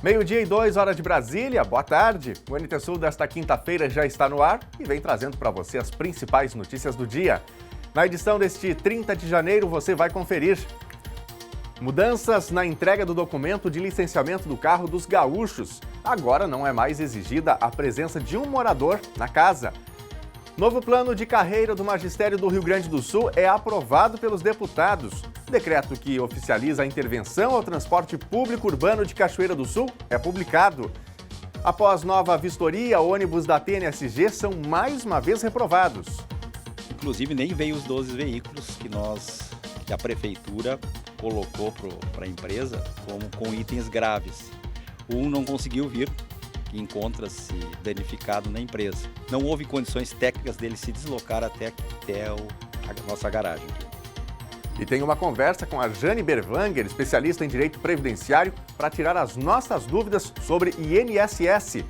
Meio-dia e 2 horas de Brasília, boa tarde. O NT Sul desta quinta-feira já está no ar e vem trazendo para você as principais notícias do dia. Na edição deste 30 de janeiro você vai conferir: mudanças na entrega do documento de licenciamento do carro dos gaúchos. Agora não é mais exigida a presença de um morador na casa. Novo plano de carreira do Magistério do Rio Grande do Sul é aprovado pelos deputados. Decreto que oficializa a intervenção ao transporte público urbano de Cachoeira do Sul é publicado. Após nova vistoria, ônibus da TNSG são mais uma vez reprovados. Inclusive nem veio os 12 veículos que a prefeitura colocou para a empresa com itens graves. Um não conseguiu vir, que encontra-se danificado na empresa. Não houve condições técnicas dele se deslocar até a nossa garagem. E tem uma conversa com a Jane Berwanger, especialista em direito previdenciário, para tirar as nossas dúvidas sobre INSS.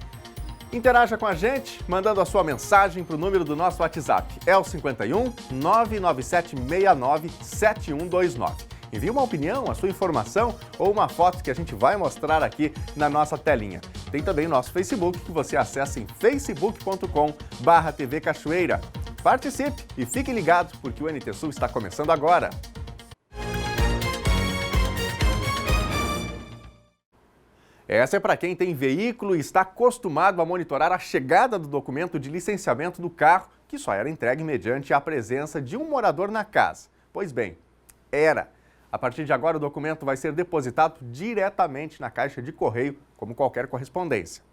Interaja com a gente, mandando a sua mensagem para o número do nosso WhatsApp. É o 51 99769 7129. Envie uma opinião, a sua informação ou uma foto que a gente vai mostrar aqui na nossa telinha. Tem também o nosso Facebook, que você acessa em facebook.com/TV Cachoeira. Participe e fique ligado, porque o NT Sul está começando agora. Essa é para quem tem veículo e está acostumado a monitorar a chegada do documento de licenciamento do carro, que só era entregue mediante a presença de um morador na casa. Pois bem, era. A partir de agora, o documento vai ser depositado diretamente na caixa de correio, como qualquer correspondência.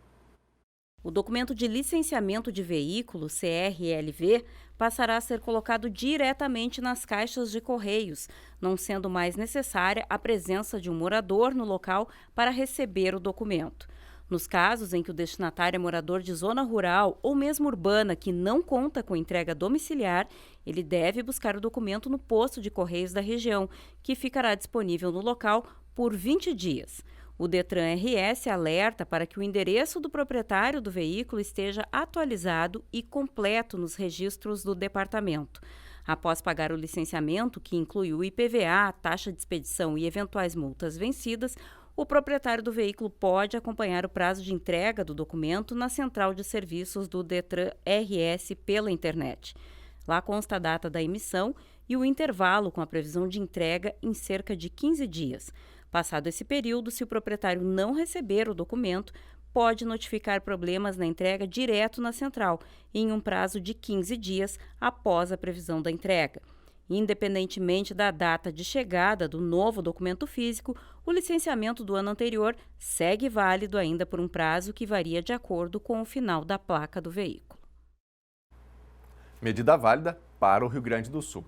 O documento de licenciamento de veículo, CRLV, passará a ser colocado diretamente nas caixas de correios, não sendo mais necessária a presença de um morador no local para receber o documento. Nos casos em que o destinatário é morador de zona rural ou mesmo urbana que não conta com entrega domiciliar, ele deve buscar o documento no posto de correios da região, que ficará disponível no local por 20 dias. O Detran RS alerta para que o endereço do proprietário do veículo esteja atualizado e completo nos registros do departamento. Após pagar o licenciamento, que inclui o IPVA, taxa de expedição e eventuais multas vencidas, o proprietário do veículo pode acompanhar o prazo de entrega do documento na central de serviços do Detran RS pela internet. Lá consta a data da emissão e o intervalo com a previsão de entrega em cerca de 15 dias. Passado esse período, se o proprietário não receber o documento, pode notificar problemas na entrega direto na central, em um prazo de 15 dias após a previsão da entrega. Independentemente da data de chegada do novo documento físico, o licenciamento do ano anterior segue válido ainda por um prazo que varia de acordo com o final da placa do veículo. Medida válida para o Rio Grande do Sul.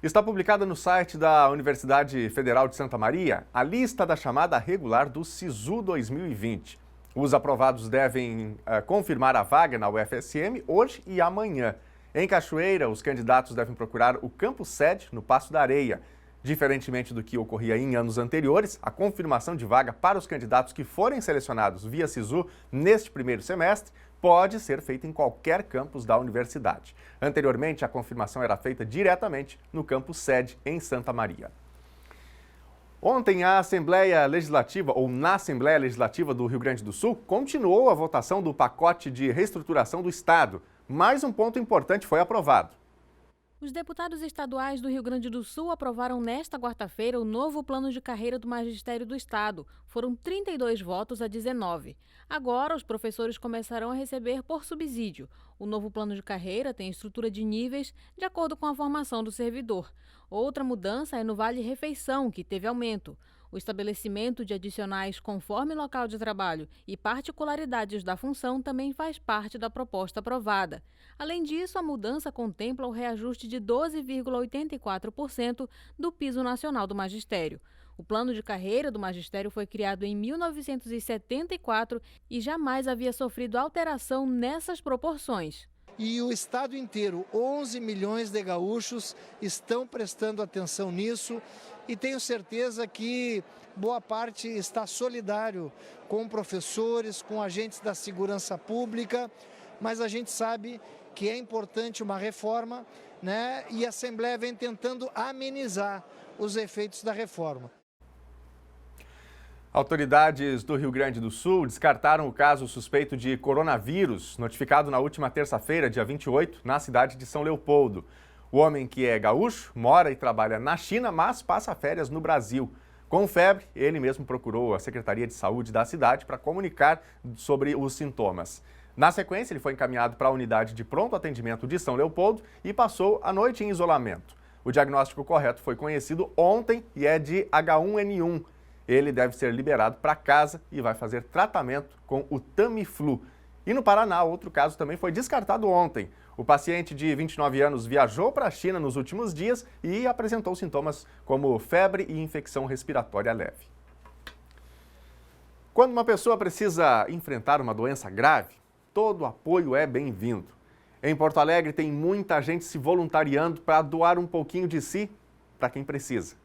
Está publicada no site da Universidade Federal de Santa Maria a lista da chamada regular do SISU 2020. Os aprovados devem confirmar a vaga na UFSM hoje e amanhã. Em Cachoeira, os candidatos devem procurar o campus sede no Passo da Areia. Diferentemente do que ocorria em anos anteriores, a confirmação de vaga para os candidatos que forem selecionados via SISU neste primeiro semestre pode ser feita em qualquer campus da universidade. Anteriormente, a confirmação era feita diretamente no campus sede em Santa Maria. Ontem, na Assembleia Legislativa do Rio Grande do Sul continuou a votação do pacote de reestruturação do Estado. Mais um ponto importante foi aprovado. Os deputados estaduais do Rio Grande do Sul aprovaram nesta quarta-feira o novo plano de carreira do Magistério do Estado. Foram 32 votos a 19. Agora, os professores começarão a receber por subsídio. O novo plano de carreira tem estrutura de níveis de acordo com a formação do servidor. Outra mudança é no vale-refeição, que teve aumento. O estabelecimento de adicionais conforme local de trabalho e particularidades da função também faz parte da proposta aprovada. Além disso, a mudança contempla o reajuste de 12,84% do piso nacional do magistério. O plano de carreira do magistério foi criado em 1974 e jamais havia sofrido alteração nessas proporções. E o estado inteiro, 11 milhões de gaúchos estão prestando atenção nisso e tenho certeza que boa parte está solidário com professores, com agentes da segurança pública, mas a gente sabe que é importante uma reforma, né? E a Assembleia vem tentando amenizar os efeitos da reforma. Autoridades do Rio Grande do Sul descartaram o caso suspeito de coronavírus, notificado na última terça-feira, dia 28, na cidade de São Leopoldo. O homem, que é gaúcho, mora e trabalha na China, mas passa férias no Brasil. Com febre, ele mesmo procurou a Secretaria de Saúde da cidade para comunicar sobre os sintomas. Na sequência, ele foi encaminhado para a unidade de pronto atendimento de São Leopoldo e passou a noite em isolamento. O diagnóstico correto foi conhecido ontem e é de H1N1. Ele deve ser liberado para casa e vai fazer tratamento com o Tamiflu. E no Paraná, outro caso também foi descartado ontem. O paciente de 29 anos viajou para a China nos últimos dias e apresentou sintomas como febre e infecção respiratória leve. Quando uma pessoa precisa enfrentar uma doença grave, todo apoio é bem-vindo. Em Porto Alegre tem muita gente se voluntariando para doar um pouquinho de si para quem precisa.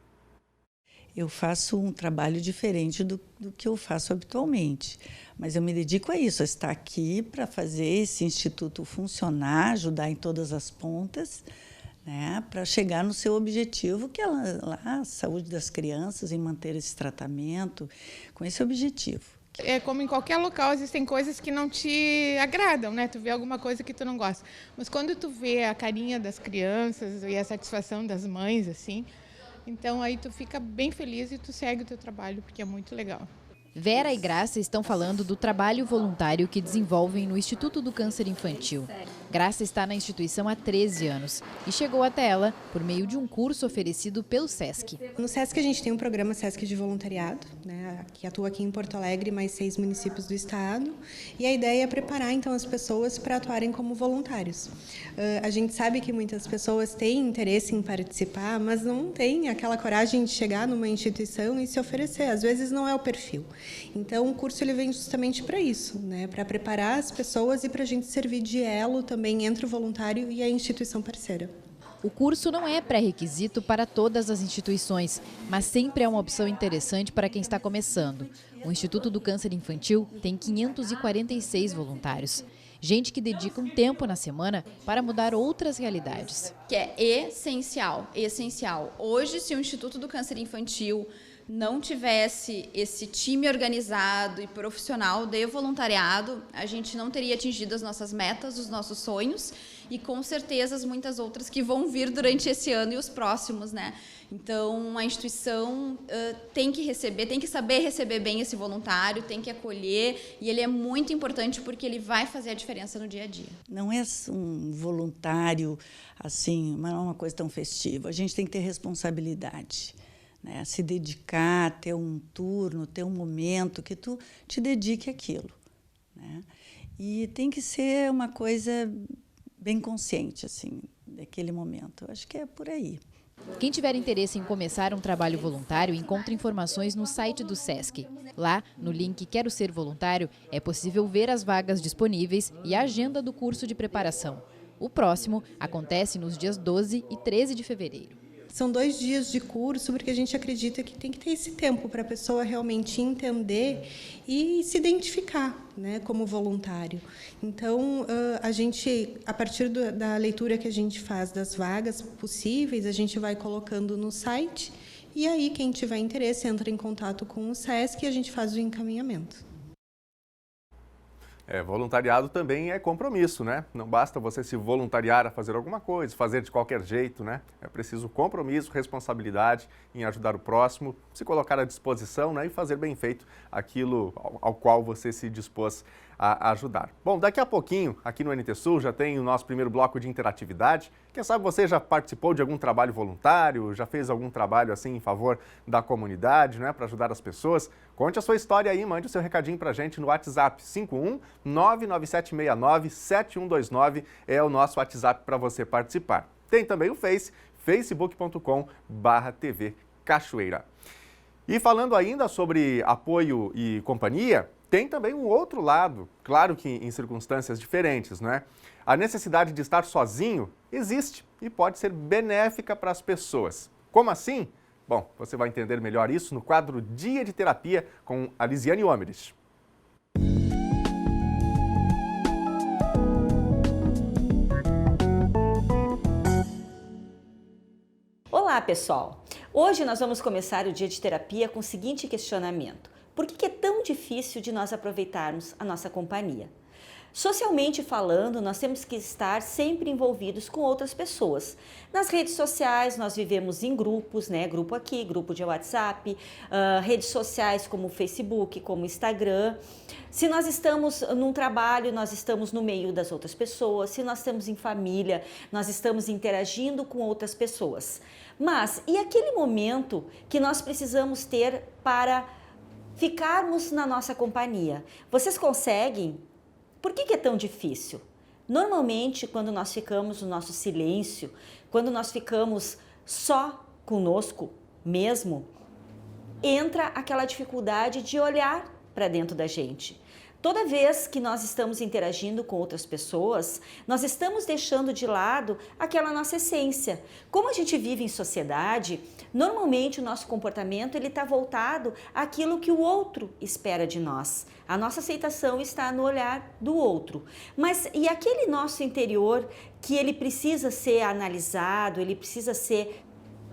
Eu faço um trabalho diferente do que eu faço habitualmente, mas eu me dedico a isso, a estar aqui para fazer esse instituto funcionar, ajudar em todas as pontas, né, para chegar no seu objetivo, que é a saúde das crianças, em manter esse tratamento, com esse objetivo. É como em qualquer local, existem coisas que não te agradam, né? Tu vê alguma coisa que tu não gosta. Mas quando tu vê a carinha das crianças e a satisfação das mães, assim, então aí tu fica bem feliz e tu segue o teu trabalho, porque é muito legal. Vera e Graça estão falando do trabalho voluntário que desenvolvem no Instituto do Câncer Infantil. Graça está na instituição há 13 anos e chegou até ela por meio de um curso oferecido pelo SESC. No SESC a gente tem um programa SESC de voluntariado, né, que atua aqui em Porto Alegre e mais 6 municípios do estado. E a ideia é preparar então as pessoas para atuarem como voluntários. A gente sabe que muitas pessoas têm interesse em participar, mas não têm aquela coragem de chegar numa instituição e se oferecer. Às vezes não é o perfil. Então, o curso ele vem justamente para isso, né? Para preparar as pessoas e para a gente servir de elo também entre o voluntário e a instituição parceira. O curso não é pré-requisito para todas as instituições, mas sempre é uma opção interessante para quem está começando. O Instituto do Câncer Infantil tem 546 voluntários. Gente que dedica um tempo na semana para mudar outras realidades. Que é essencial, essencial. Hoje, se o Instituto do Câncer Infantil não tivesse esse time organizado e profissional de voluntariado, a gente não teria atingido as nossas metas, os nossos sonhos e com certeza as muitas outras que vão vir durante esse ano e os próximos, né? Então a instituição tem que receber, tem que saber receber bem esse voluntário, tem que acolher e ele é muito importante porque ele vai fazer a diferença no dia a dia. Não é um voluntário assim, não é uma coisa tão festiva, a gente tem que ter responsabilidade. Né, se dedicar, ter um turno, ter um momento que tu te dedique àquilo. Né? E tem que ser uma coisa bem consciente, assim, daquele momento. Eu acho que é por aí. Quem tiver interesse em começar um trabalho voluntário, encontra informações no site do SESC. Lá, no link Quero Ser Voluntário, é possível ver as vagas disponíveis e a agenda do curso de preparação. O próximo acontece nos dias 12 e 13 de fevereiro. São 2 dias de curso, porque a gente acredita que tem que ter esse tempo para a pessoa realmente entender e se identificar, né, como voluntário. Então, a gente, a partir da leitura que a gente faz das vagas possíveis, a gente vai colocando no site e aí quem tiver interesse entra em contato com o SESC e a gente faz o encaminhamento. Voluntariado também é compromisso, né? Não basta você se voluntariar a fazer alguma coisa, fazer de qualquer jeito, né? É preciso compromisso, responsabilidade em ajudar o próximo, se colocar à disposição, né? E fazer bem feito aquilo ao qual você se dispôs a ajudar. Bom, daqui a pouquinho, aqui no NT Sul, já tem o nosso primeiro bloco de interatividade. Quem sabe você já participou de algum trabalho voluntário, já fez algum trabalho assim em favor da comunidade, né? Para ajudar as pessoas? Conte a sua história aí, mande o seu recadinho pra gente no WhatsApp 51-99769-7129 é o nosso WhatsApp para você participar. Tem também o Face, facebook.com/TV Cachoeira. E falando ainda sobre apoio e companhia, tem também um outro lado, claro que em circunstâncias diferentes, não é? A necessidade de estar sozinho existe e pode ser benéfica para as pessoas. Como assim? Bom, você vai entender melhor isso no quadro Dia de Terapia com a Lisiane Omeres. Olá, pessoal! Hoje nós vamos começar o Dia de Terapia com o seguinte questionamento. Por que é tão difícil de nós aproveitarmos a nossa companhia? Socialmente falando, nós temos que estar sempre envolvidos com outras pessoas. Nas redes sociais, nós vivemos em grupos, né? Grupo aqui, grupo de WhatsApp, redes sociais como Facebook, como Instagram. Se nós estamos num trabalho, nós estamos no meio das outras pessoas. Se nós estamos em família, nós estamos interagindo com outras pessoas. Mas, e aquele momento que nós precisamos ter para ficarmos na nossa companhia? Vocês conseguem? Por que é tão difícil? Normalmente, quando nós ficamos no nosso silêncio, quando nós ficamos só conosco mesmo, entra aquela dificuldade de olhar para dentro da gente. Toda vez que nós estamos interagindo com outras pessoas, nós estamos deixando de lado aquela nossa essência. Como a gente vive em sociedade, normalmente o nosso comportamento está voltado àquilo que o outro espera de nós. A nossa aceitação está no olhar do outro. Mas e aquele nosso interior que ele precisa ser analisado, ele precisa ser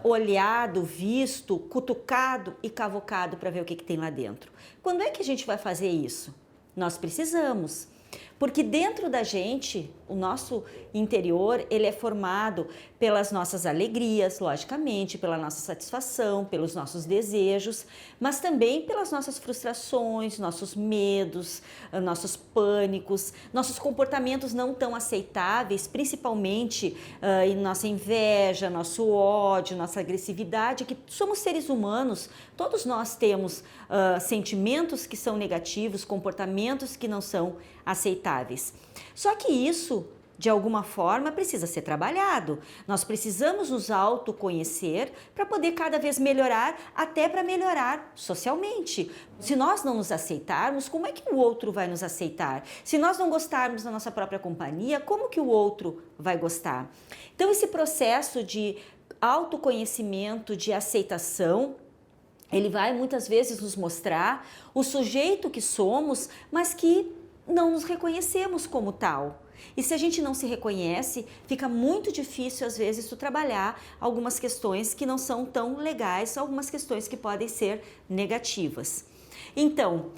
olhado, visto, cutucado e cavocado para ver o que tem lá dentro? Quando é que a gente vai fazer isso? Nós precisamos, porque dentro da gente, o nosso interior, ele é formado pelas nossas alegrias, logicamente, pela nossa satisfação, pelos nossos desejos, mas também pelas nossas frustrações, nossos medos, nossos pânicos, nossos comportamentos não tão aceitáveis, principalmente nossa inveja, nosso ódio, nossa agressividade, que somos seres humanos, todos nós temos sentimentos que são negativos, comportamentos que não são aceitáveis. Só que isso, de alguma forma, precisa ser trabalhado. Nós precisamos nos autoconhecer para poder cada vez melhorar, até para melhorar socialmente. Se nós não nos aceitarmos, como é que o outro vai nos aceitar? Se nós não gostarmos da nossa própria companhia, como que o outro vai gostar? Então, esse processo de autoconhecimento, de aceitação, ele vai muitas vezes nos mostrar o sujeito que somos, mas que não nos reconhecemos como tal. E se a gente não se reconhece, fica muito difícil às vezes tu trabalhar algumas questões que não são tão legais, algumas questões que podem ser negativas. Então,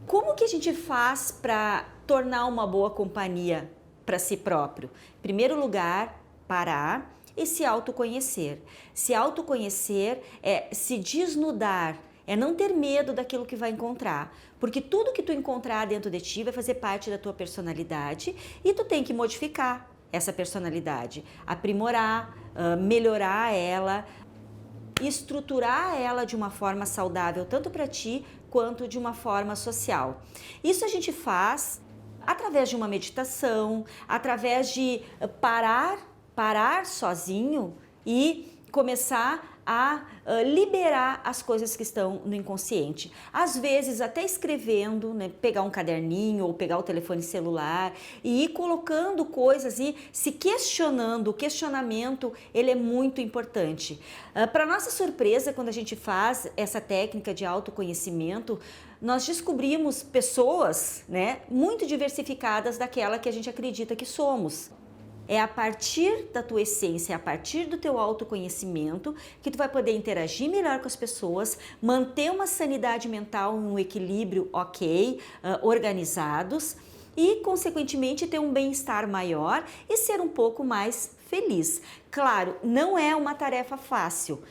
como que a gente faz para tornar uma boa companhia para si próprio? Em primeiro lugar, parar e se autoconhecer. Se autoconhecer é se desnudar, é não ter medo daquilo que vai encontrar, porque tudo que tu encontrar dentro de ti vai fazer parte da tua personalidade e tu tem que modificar essa personalidade, aprimorar, melhorar ela, estruturar ela de uma forma saudável, tanto para ti quanto de uma forma social. Isso a gente faz através de uma meditação, através de parar sozinho e começar a liberar as coisas que estão no inconsciente. Às vezes até escrevendo, né, pegar um caderninho ou pegar o telefone celular e ir colocando coisas e se questionando. O questionamento, ele é muito importante. Para nossa surpresa, quando a gente faz essa técnica de autoconhecimento, nós descobrimos pessoas, né, muito diversificadas daquela que a gente acredita que somos. É a partir da tua essência, é a partir do teu autoconhecimento que tu vai poder interagir melhor com as pessoas, manter uma sanidade mental, um equilíbrio ok, organizados e, consequentemente, ter um bem-estar maior e ser um pouco mais feliz. Claro, não é uma tarefa fácil.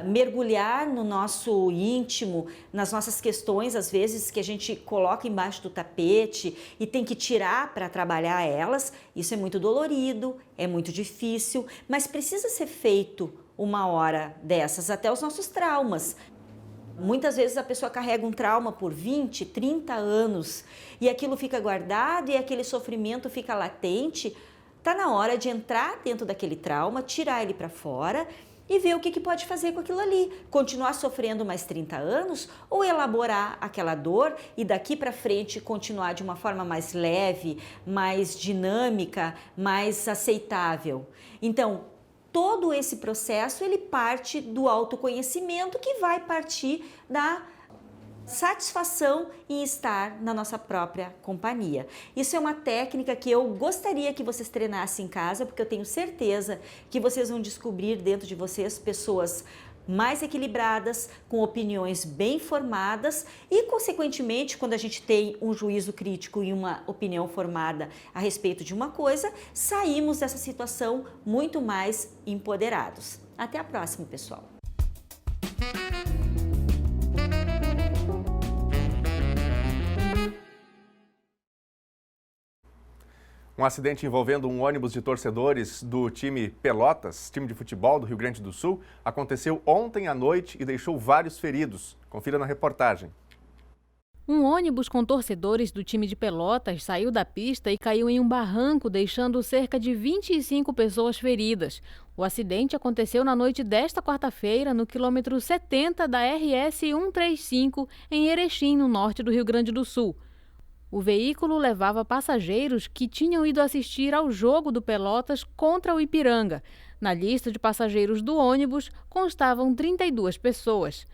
Mergulhar no nosso íntimo, nas nossas questões, às vezes, que a gente coloca embaixo do tapete e tem que tirar para trabalhar elas, isso é muito dolorido, é muito difícil, mas precisa ser feito uma hora dessas, até os nossos traumas. Muitas vezes a pessoa carrega um trauma por 20, 30 anos e aquilo fica guardado e aquele sofrimento fica latente. Está na hora de entrar dentro daquele trauma, tirar ele para fora e ver o que pode fazer com aquilo ali. Continuar sofrendo mais 30 anos ou elaborar aquela dor e daqui para frente continuar de uma forma mais leve, mais dinâmica, mais aceitável. Então, todo esse processo, ele parte do autoconhecimento que vai partir da satisfação em estar na nossa própria companhia. Isso é uma técnica que eu gostaria que vocês treinassem em casa, porque eu tenho certeza que vocês vão descobrir dentro de vocês pessoas mais equilibradas, com opiniões bem formadas e, consequentemente, quando a gente tem um juízo crítico e uma opinião formada a respeito de uma coisa, saímos dessa situação muito mais empoderados. Até a próxima, pessoal! Um acidente envolvendo um ônibus de torcedores do time Pelotas, time de futebol do Rio Grande do Sul, aconteceu ontem à noite e deixou vários feridos. Confira na reportagem. Um ônibus com torcedores do time de Pelotas saiu da pista e caiu em um barranco, deixando cerca de 25 pessoas feridas. O acidente aconteceu na noite desta quarta-feira, no quilômetro 70 da RS 135, em Erechim, no norte do Rio Grande do Sul. O veículo levava passageiros que tinham ido assistir ao jogo do Pelotas contra o Ipiranga. Na lista de passageiros do ônibus constavam 32 pessoas.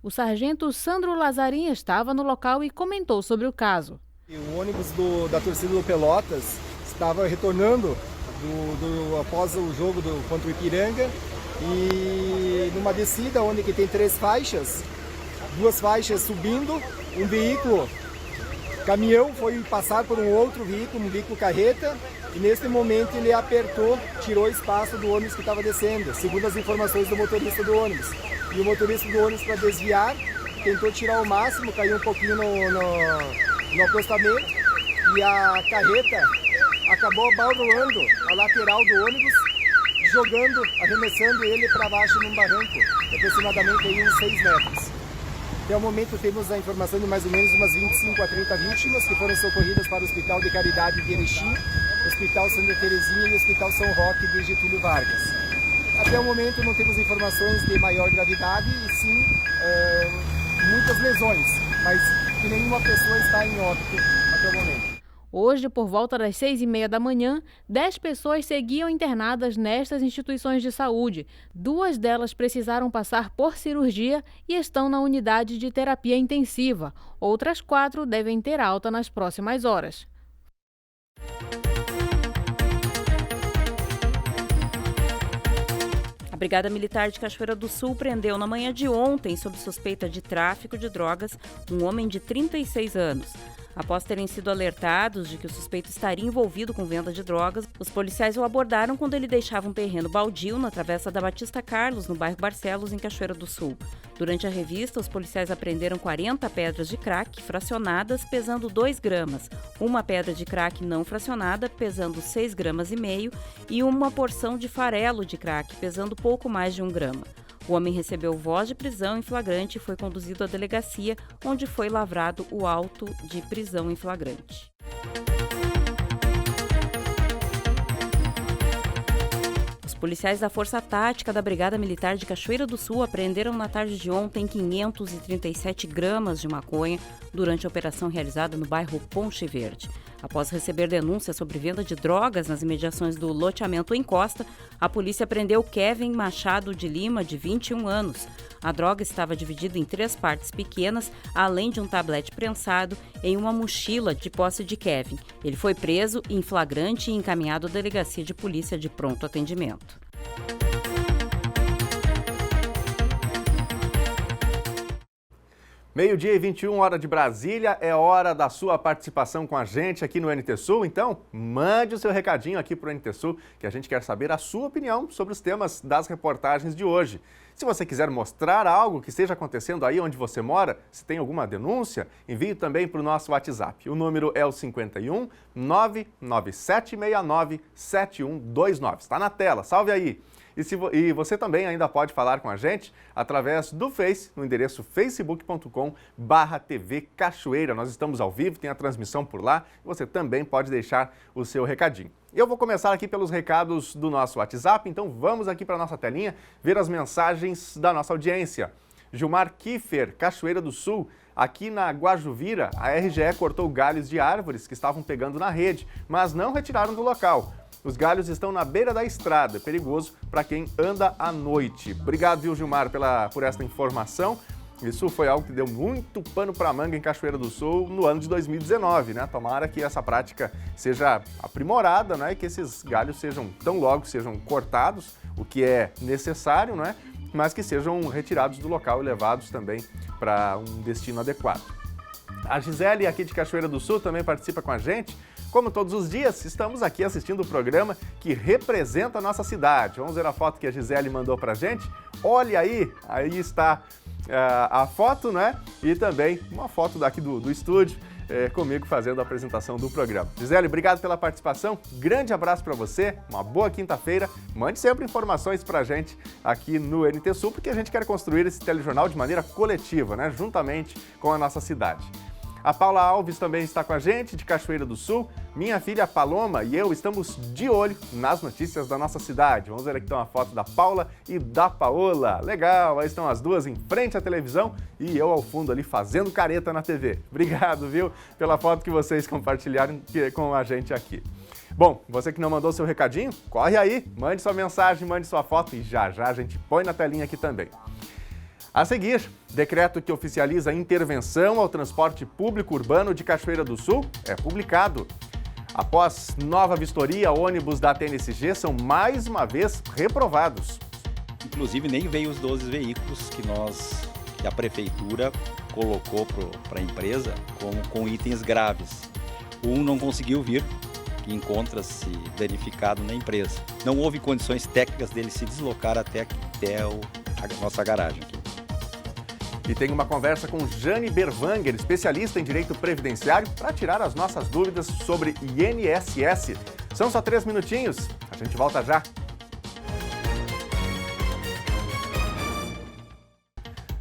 O sargento Sandro Lazarin estava no local e comentou sobre o caso. O ônibus da torcida do Pelotas estava retornando após o jogo contra o Ipiranga e numa descida onde que tem 3 faixas, 2 faixas subindo, um veículo caminhão foi passar por um outro veículo, um veículo carreta, e nesse momento ele apertou, tirou espaço do ônibus que estava descendo, segundo as informações do motorista do ônibus. E o motorista do ônibus, para desviar, tentou tirar o máximo, caiu um pouquinho no acostamento, e a carreta acabou abalroando a lateral do ônibus, arremessando ele para baixo num barranco, aproximadamente aí uns 6 metros. Até o momento temos a informação de mais ou menos umas 25 a 30 vítimas que foram socorridas para o Hospital de Caridade de Erechim, Hospital Santa Terezinha e Hospital São Roque de Getúlio Vargas. Até o momento não temos informações de maior gravidade e sim muitas lesões, mas que nenhuma pessoa está em óbito até o momento. Hoje, por volta das 6h30 da manhã, 10 pessoas seguiam internadas nestas instituições de saúde. 2 delas precisaram passar por cirurgia e estão na unidade de terapia intensiva. Outras 4 devem ter alta nas próximas horas. A Brigada Militar de Cachoeira do Sul prendeu na manhã de ontem, sob suspeita de tráfico de drogas, um homem de 36 anos. Após terem sido alertados de que o suspeito estaria envolvido com venda de drogas, os policiais o abordaram quando ele deixava um terreno baldio na travessa da Batista Carlos, no bairro Barcelos, em Cachoeira do Sul. Durante a revista, os policiais apreenderam 40 pedras de crack fracionadas, pesando 2 gramas, uma pedra de crack não fracionada, pesando 6,5 gramas, e uma porção de farelo de crack, pesando pouco mais de 1 grama. O homem recebeu voz de prisão em flagrante e foi conduzido à delegacia, onde foi lavrado o auto de prisão em flagrante. Os policiais da Força Tática da Brigada Militar de Cachoeira do Sul apreenderam na tarde de ontem 537 gramas de maconha durante a operação realizada no bairro Ponche Verde. Após receber denúncias sobre venda de drogas nas imediações do loteamento Encosta, a polícia prendeu Kevin Machado de Lima, de 21 anos. A droga estava dividida em 3 partes pequenas, além de um tablete prensado em uma mochila de posse de Kevin. Ele foi preso em flagrante e encaminhado à delegacia de polícia de pronto atendimento. Meio-dia e 21, hora de Brasília, é hora da sua participação com a gente aqui no NT Sul. Então, mande o seu recadinho aqui para o NT Sul, que a gente quer saber a sua opinião sobre os temas das reportagens de hoje. Se você quiser mostrar algo que esteja acontecendo aí onde você mora, se tem alguma denúncia, envie também para o nosso WhatsApp. O número é o 51 99769 7129. Está na tela, salve aí! E você também ainda pode falar com a gente através do Face, no endereço facebook.com/TV Cachoeira. Nós estamos ao vivo, tem a transmissão por lá. Você também pode deixar o seu recadinho. Eu vou começar aqui pelos recados do nosso WhatsApp, então vamos aqui para a nossa telinha ver as mensagens da nossa audiência. Gilmar Kiefer, Cachoeira do Sul. Aqui na Guajuvira, a RGE cortou galhos de árvores que estavam pegando na rede, mas não retiraram do local. Os galhos estão na beira da estrada, é perigoso para quem anda à noite. Obrigado, viu, Gilmar, por esta informação. Isso foi algo que deu muito pano para manga em Cachoeira do Sul no ano de 2019, né? Tomara que essa prática seja aprimorada, né? E que esses galhos sejam cortados, o que é necessário, né? mas que sejam retirados do local e levados também para um destino adequado. A Gisele, aqui de Cachoeira do Sul, também participa com a gente. Como todos os dias, estamos aqui assistindo o programa que representa a nossa cidade. Vamos ver a foto que a Gisele mandou pra gente. Olha aí está a foto, né? E também uma foto daqui do estúdio, comigo fazendo a apresentação do programa. Gisele, obrigado pela participação, grande abraço para você, uma boa quinta-feira. Mande sempre informações pra gente aqui no NT Sul, porque a gente quer construir esse telejornal de maneira coletiva, né? Juntamente com a nossa cidade. A Paula Alves também está com a gente, de Cachoeira do Sul. Minha filha Paloma e eu estamos de olho nas notícias da nossa cidade. Vamos ver aqui então a foto da Paula e da Paola. Legal, aí estão as duas em frente à televisão e eu ao fundo ali fazendo careta na TV. Obrigado, viu, pela foto que vocês compartilharam com a gente aqui. Bom, você que não mandou seu recadinho, corre aí, mande sua mensagem, mande sua foto e já a gente põe na telinha aqui também. A seguir, decreto que oficializa a intervenção ao transporte público urbano de Cachoeira do Sul é publicado. Após nova vistoria, ônibus da TNSG são mais uma vez reprovados. Inclusive nem veio os 12 veículos que a prefeitura colocou para a empresa com itens graves. Um não conseguiu vir, que encontra-se danificado na empresa. Não houve condições técnicas dele se deslocar até a nossa garagem aqui. E tem uma conversa com Jane Berwanger, especialista em direito previdenciário, para tirar as nossas dúvidas sobre INSS. São só 3 minutinhos, a gente volta já.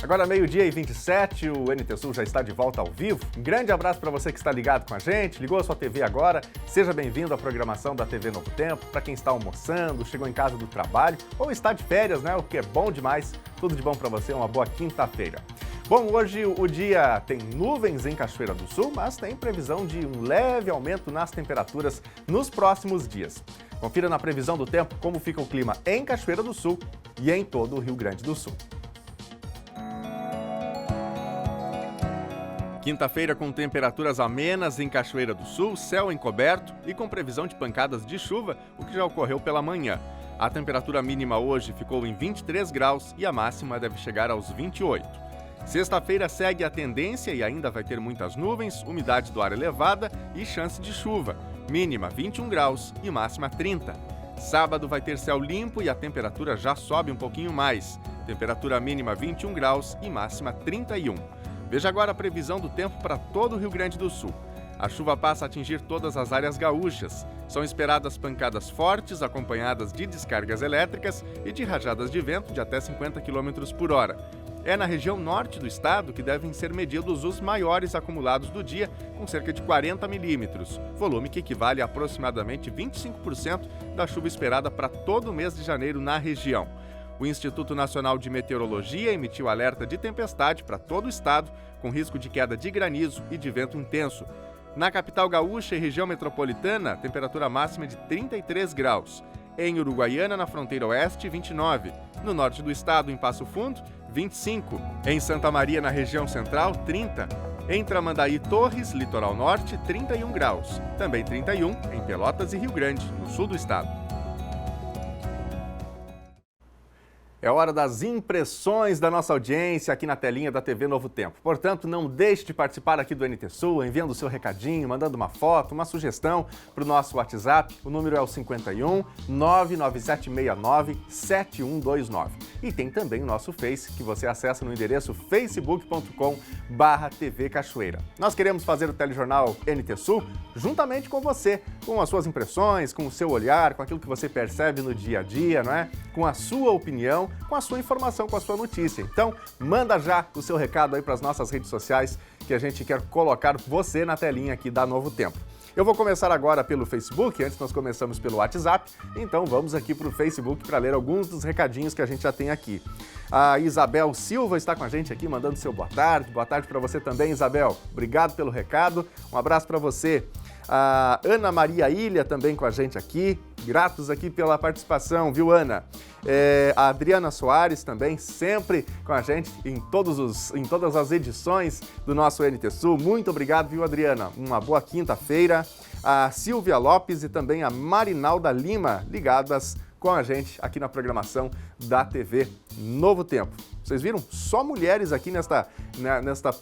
Agora 12h27, o NT Sul já está de volta ao vivo. Um grande abraço para você que está ligado com a gente, ligou a sua TV agora. Seja bem-vindo à programação da TV Novo Tempo. Para quem está almoçando, chegou em casa do trabalho ou está de férias, né? O que é bom demais. Tudo de bom para você, uma boa quinta-feira. Bom, hoje o dia tem nuvens em Cachoeira do Sul, mas tem previsão de um leve aumento nas temperaturas nos próximos dias. Confira na previsão do tempo como fica o clima em Cachoeira do Sul e em todo o Rio Grande do Sul. Quinta-feira com temperaturas amenas em Cachoeira do Sul, céu encoberto e com previsão de pancadas de chuva, o que já ocorreu pela manhã. A temperatura mínima hoje ficou em 23 graus e a máxima deve chegar aos 28. Sexta-feira segue a tendência e ainda vai ter muitas nuvens, umidade do ar elevada e chance de chuva. Mínima 21 graus e máxima 30. Sábado vai ter céu limpo e a temperatura já sobe um pouquinho mais. Temperatura mínima 21 graus e máxima 31. Veja agora a previsão do tempo para todo o Rio Grande do Sul. A chuva passa a atingir todas as áreas gaúchas. São esperadas pancadas fortes, acompanhadas de descargas elétricas e de rajadas de vento de até 50 km por hora. É na região norte do estado que devem ser medidos os maiores acumulados do dia, com cerca de 40 milímetros, volume que equivale a aproximadamente 25% da chuva esperada para todo o mês de janeiro na região. O Instituto Nacional de Meteorologia emitiu alerta de tempestade para todo o estado, com risco de queda de granizo e de vento intenso. Na capital gaúcha e região metropolitana, temperatura máxima de 33 graus. Em Uruguaiana, na fronteira oeste, 29. No norte do estado, em Passo Fundo, 25. Em Santa Maria, na região central, 30. Em Tramandaí, Torres, litoral norte, 31 graus. Também 31 em Pelotas e Rio Grande, no sul do estado. É hora das impressões da nossa audiência aqui na telinha da TV Novo Tempo. Portanto, não deixe de participar aqui do NT Sul, enviando o seu recadinho, mandando uma foto, uma sugestão para o nosso WhatsApp. O número é o 51 99769 7129. E tem também o nosso Face, que você acessa no endereço facebook.com/TV Cachoeira. Nós queremos fazer o telejornal NT Sul juntamente com você, com as suas impressões, com o seu olhar, com aquilo que você percebe no dia a dia, não é? Com a sua opinião, com a sua informação, com a sua notícia. Então, manda já o seu recado aí para as nossas redes sociais, que a gente quer colocar você na telinha aqui da Novo Tempo. Eu vou começar agora pelo Facebook, antes nós começamos pelo WhatsApp, então vamos aqui para o Facebook para ler alguns dos recadinhos que a gente já tem aqui. A Isabel Silva está com a gente aqui, mandando seu boa tarde para você também, Isabel. Obrigado pelo recado, um abraço para você. A Ana Maria Ilha também com a gente aqui, gratos aqui pela participação, viu, Ana? A Adriana Soares também, sempre com a gente em todas as edições do nosso NT Sul. Muito obrigado, viu, Adriana? Uma boa quinta-feira. A Silvia Lopes e também a Marinalda Lima, ligadas com a gente aqui na programação da TV Novo Tempo. Vocês viram? Só mulheres aqui nesta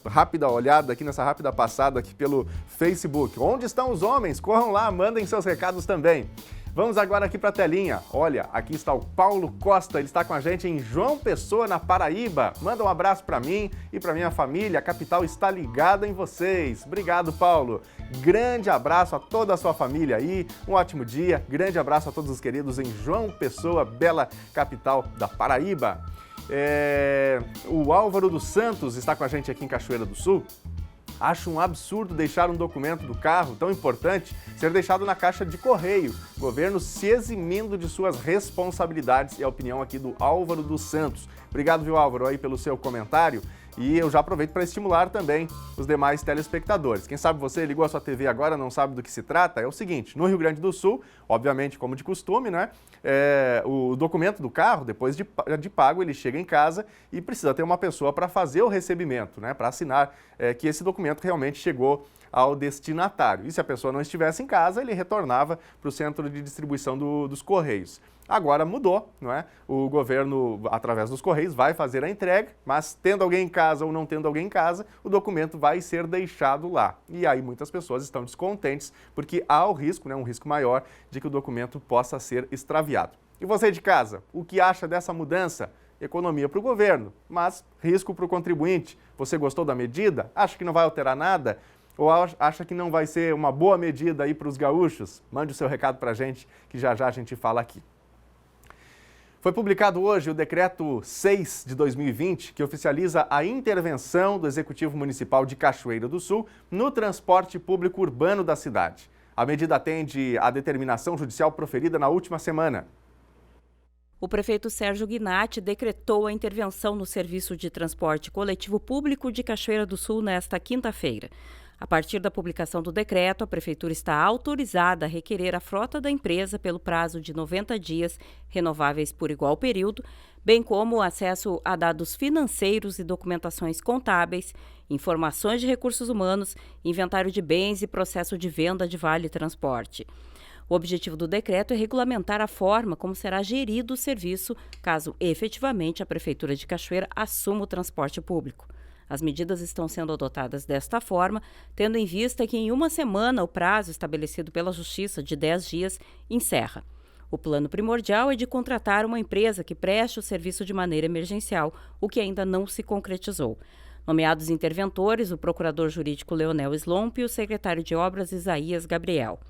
rápida olhada, aqui nessa rápida passada aqui pelo Facebook. Onde estão os homens? Corram lá, mandem seus recados também. Vamos agora aqui para a telinha. Olha, aqui está o Paulo Costa, ele está com a gente em João Pessoa, na Paraíba. Manda um abraço para mim e para minha família, a capital está ligada em vocês. Obrigado, Paulo. Grande abraço a toda a sua família aí, um ótimo dia. Grande abraço a todos os queridos em João Pessoa, bela capital da Paraíba. O Álvaro dos Santos está com a gente aqui em Cachoeira do Sul. Acho um absurdo deixar um documento do carro tão importante ser deixado na caixa de correio. Governo se eximindo de suas responsabilidades. É a opinião aqui do Álvaro dos Santos. Obrigado, viu, Álvaro, aí pelo seu comentário. E eu já aproveito para estimular também os demais telespectadores. Quem sabe você ligou a sua TV agora, não sabe do que se trata? É o seguinte, no Rio Grande do Sul, obviamente, como de costume, né? O documento do carro, depois de pago, ele chega em casa e precisa ter uma pessoa para fazer o recebimento, né? Para assinar que esse documento realmente chegou ao destinatário. E se a pessoa não estivesse em casa, ele retornava para o centro de distribuição dos Correios. Agora mudou, não é? O governo, através dos Correios, vai fazer a entrega, mas tendo alguém em casa ou não tendo alguém em casa, o documento vai ser deixado lá. E aí muitas pessoas estão descontentes porque há o risco, né, um risco maior de que o documento possa ser extraviado. E você de casa, o que acha dessa mudança? Economia para o governo, mas risco para o contribuinte. Você gostou da medida? Acha que não vai alterar nada? Ou acha que não vai ser uma boa medida aí para os gaúchos? Mande o seu recado para a gente, que já já a gente fala aqui. Foi publicado hoje o Decreto 6 de 2020, que oficializa a intervenção do Executivo Municipal de Cachoeira do Sul no transporte público urbano da cidade. A medida atende à determinação judicial proferida na última semana. O prefeito Sérgio Guinatti decretou a intervenção no serviço de transporte coletivo público de Cachoeira do Sul nesta quinta-feira. A partir da publicação do decreto, a Prefeitura está autorizada a requerer a frota da empresa pelo prazo de 90 dias, renováveis por igual período, bem como o acesso a dados financeiros e documentações contábeis, informações de recursos humanos, inventário de bens e processo de venda de vale transporte. O objetivo do decreto é regulamentar a forma como será gerido o serviço, caso efetivamente a Prefeitura de Cachoeira assuma o transporte público. As medidas estão sendo adotadas desta forma, tendo em vista que em uma semana o prazo estabelecido pela Justiça de 10 dias encerra. O plano primordial é de contratar uma empresa que preste o serviço de maneira emergencial, o que ainda não se concretizou. Nomeados interventores, o procurador jurídico Leonel Slomp e o secretário de Obras Isaías Gabriel.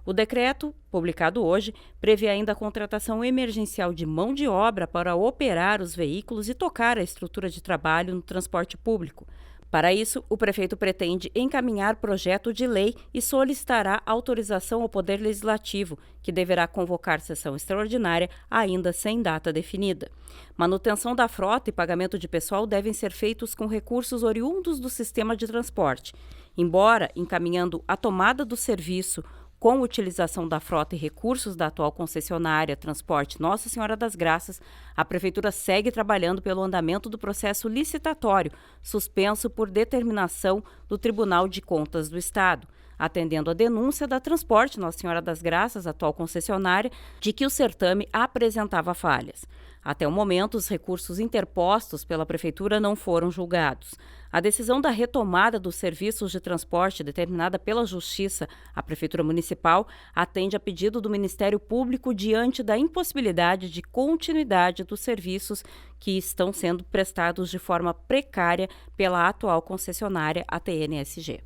O decreto, publicado hoje, prevê ainda a contratação emergencial de mão de obra para operar os veículos e tocar a estrutura de trabalho no transporte público. Para isso, o prefeito pretende encaminhar projeto de lei e solicitará autorização ao Poder Legislativo, que deverá convocar sessão extraordinária ainda sem data definida. Manutenção da frota e pagamento de pessoal devem ser feitos com recursos oriundos do sistema de transporte. Embora encaminhando a tomada do serviço com utilização da frota e recursos da atual concessionária Transporte Nossa Senhora das Graças, a Prefeitura segue trabalhando pelo andamento do processo licitatório, suspenso por determinação do Tribunal de Contas do Estado, atendendo a denúncia da Transporte Nossa Senhora das Graças, atual concessionária, de que o certame apresentava falhas. Até o momento, os recursos interpostos pela Prefeitura não foram julgados. A decisão da retomada dos serviços de transporte determinada pela Justiça à Prefeitura Municipal atende a pedido do Ministério Público diante da impossibilidade de continuidade dos serviços que estão sendo prestados de forma precária pela atual concessionária, a TNSG.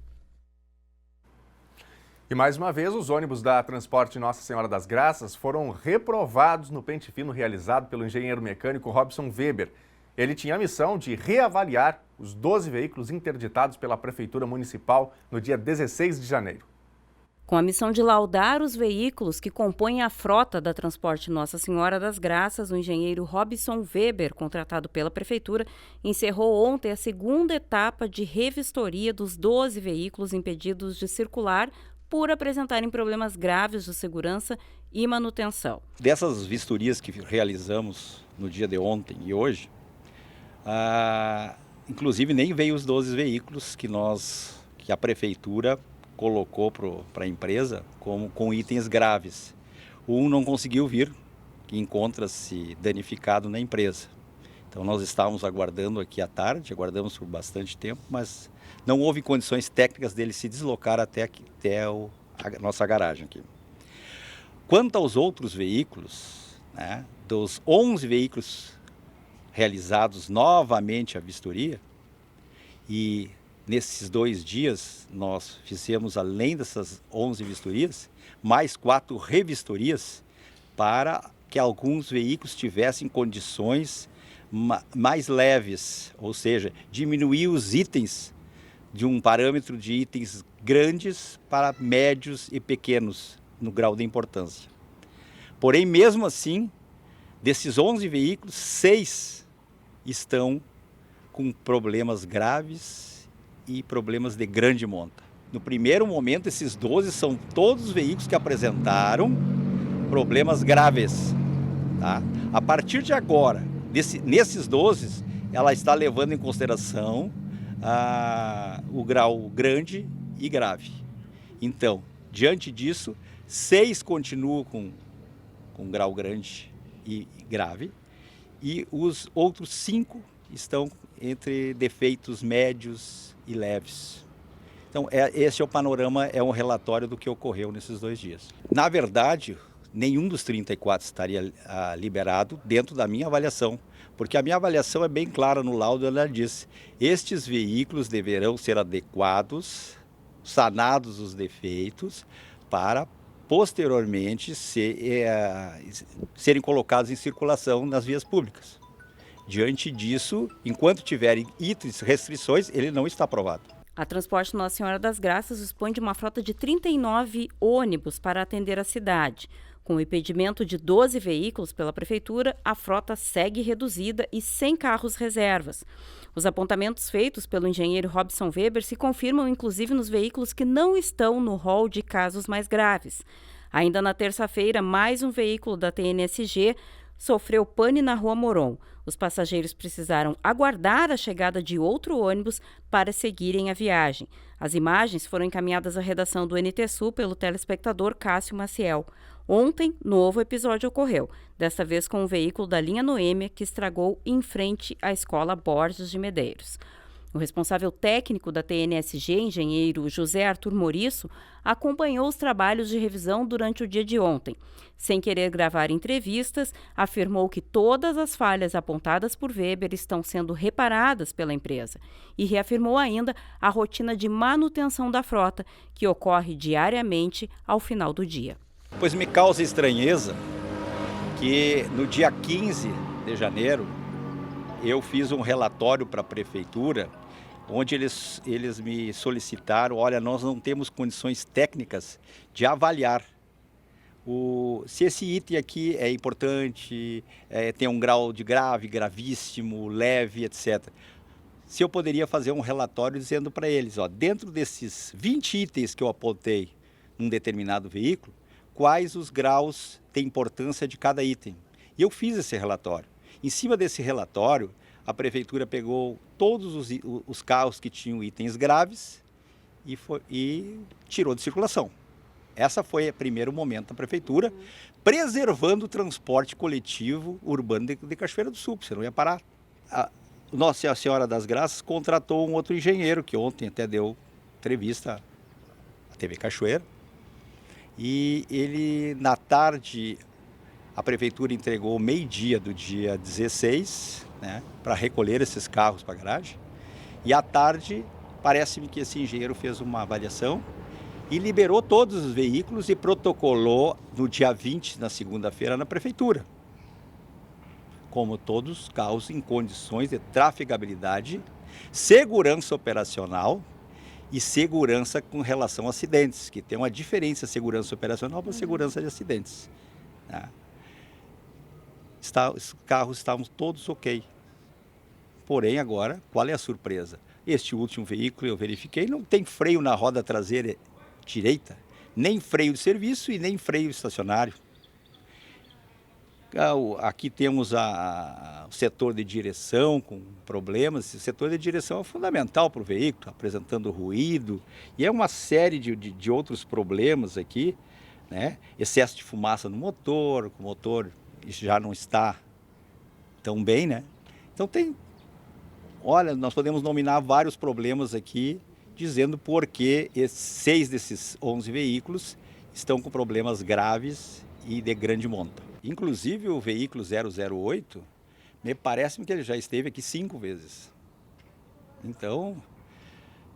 E mais uma vez, os ônibus da Transporte Nossa Senhora das Graças foram reprovados no pente fino realizado pelo engenheiro mecânico Robson Weber. Ele tinha a missão de reavaliar os 12 veículos interditados pela Prefeitura Municipal no dia 16 de janeiro. Com a missão de laudar os veículos que compõem a frota da Transporte Nossa Senhora das Graças, o engenheiro Robson Weber, contratado pela Prefeitura, encerrou ontem a segunda etapa de revistoria dos 12 veículos impedidos de circular por apresentarem problemas graves de segurança e manutenção. Dessas vistorias que realizamos no dia de ontem e hoje, inclusive nem veio os 12 veículos que a Prefeitura colocou para a empresa com itens graves. Um não conseguiu vir, que encontra-se danificado na empresa. Então nós estávamos aguardando aqui à tarde, aguardamos por bastante tempo, mas não houve condições técnicas dele se deslocar até a nossa garagem aqui. Quanto aos outros veículos, né, dos 11 veículos realizados novamente a vistoria, e nesses 2 dias nós fizemos, além dessas 11 vistorias, mais 4 revistorias para que alguns veículos tivessem condições mais leves, ou seja, diminuir os itens de um parâmetro de itens grandes para médios e pequenos no grau de importância. Porém, mesmo assim, desses 11 veículos, 6 estão com problemas graves e problemas de grande monta. No primeiro momento, esses 12 são todos os veículos que apresentaram problemas graves. Tá? A partir de agora, nesses 12, ela está levando em consideração o grau grande e grave. Então, diante disso, 6 continuam com grau grande e grave, e os outros 5 estão entre defeitos médios e leves. Então, esse é o panorama, é um relatório do que ocorreu nesses 2 dias. Na verdade, nenhum dos 34 estaria liberado dentro da minha avaliação, porque a minha avaliação é bem clara no laudo, ela diz: estes veículos deverão ser adequados, sanados os defeitos, para posteriormente serem colocados em circulação nas vias públicas. Diante disso, enquanto tiverem itens, restrições, ele não está aprovado. A Transporte Nossa Senhora das Graças dispõe de uma frota de 39 ônibus para atender a cidade. Com o impedimento de 12 veículos pela Prefeitura, a frota segue reduzida e sem carros reservas. Os apontamentos feitos pelo engenheiro Robson Weber se confirmam inclusive nos veículos que não estão no rol de casos mais graves. Ainda na terça-feira, mais um veículo da TNSG sofreu pane na Rua Moron. Os passageiros precisaram aguardar a chegada de outro ônibus para seguirem a viagem. As imagens foram encaminhadas à redação do NT Sul pelo telespectador Cássio Maciel. Ontem, novo episódio ocorreu, desta vez com um veículo da linha Noêmia que estragou em frente à Escola Borges de Medeiros. O responsável técnico da TNSG, engenheiro José Arthur Moriço, acompanhou os trabalhos de revisão durante o dia de ontem. Sem querer gravar entrevistas, afirmou que todas as falhas apontadas por Weber estão sendo reparadas pela empresa e reafirmou ainda a rotina de manutenção da frota, que ocorre diariamente ao final do dia. Pois me causa estranheza que no dia 15 de janeiro eu fiz um relatório para a Prefeitura, onde eles me solicitaram: olha, nós não temos condições técnicas de avaliar se esse item aqui é importante, tem um grau de grave, gravíssimo, leve, etc. Se eu poderia fazer um relatório dizendo para eles, dentro desses 20 itens que eu apontei num determinado veículo, quais os graus de importância de cada item. E eu fiz esse relatório. Em cima desse relatório, a Prefeitura pegou todos os carros que tinham itens graves e tirou de circulação. Essa foi o primeiro momento da Prefeitura, preservando o transporte coletivo urbano de Cachoeira do Sul, você não ia parar. Nossa Senhora das Graças contratou um outro engenheiro, que ontem até deu entrevista à TV Cachoeira, e ele, na tarde, a Prefeitura entregou meio-dia do dia 16, né, para recolher esses carros para a garagem, e à tarde, parece-me que esse engenheiro fez uma avaliação e liberou todos os veículos e protocolou no dia 20, na segunda-feira, na Prefeitura. Como todos os carros em condições de trafegabilidade, segurança operacional e segurança com relação a acidentes, que tem uma diferença segurança operacional para segurança de acidentes. Né? Os carros estavam todos ok. Porém, agora, qual é a surpresa? Este último veículo eu verifiquei, não tem freio na roda traseira direita, nem freio de serviço e nem freio estacionário. Aqui temos o setor de direção com problemas. O setor de direção é fundamental para o veículo, apresentando ruído, e é uma série de outros problemas aqui, né? Excesso de fumaça no motor, com o motor já não está tão bem, né? Então olha, nós podemos nominar vários problemas aqui, dizendo por que 6 desses 11 veículos estão com problemas graves e de grande monta. Inclusive o veículo 008, me parece que ele já esteve aqui 5 vezes. Então,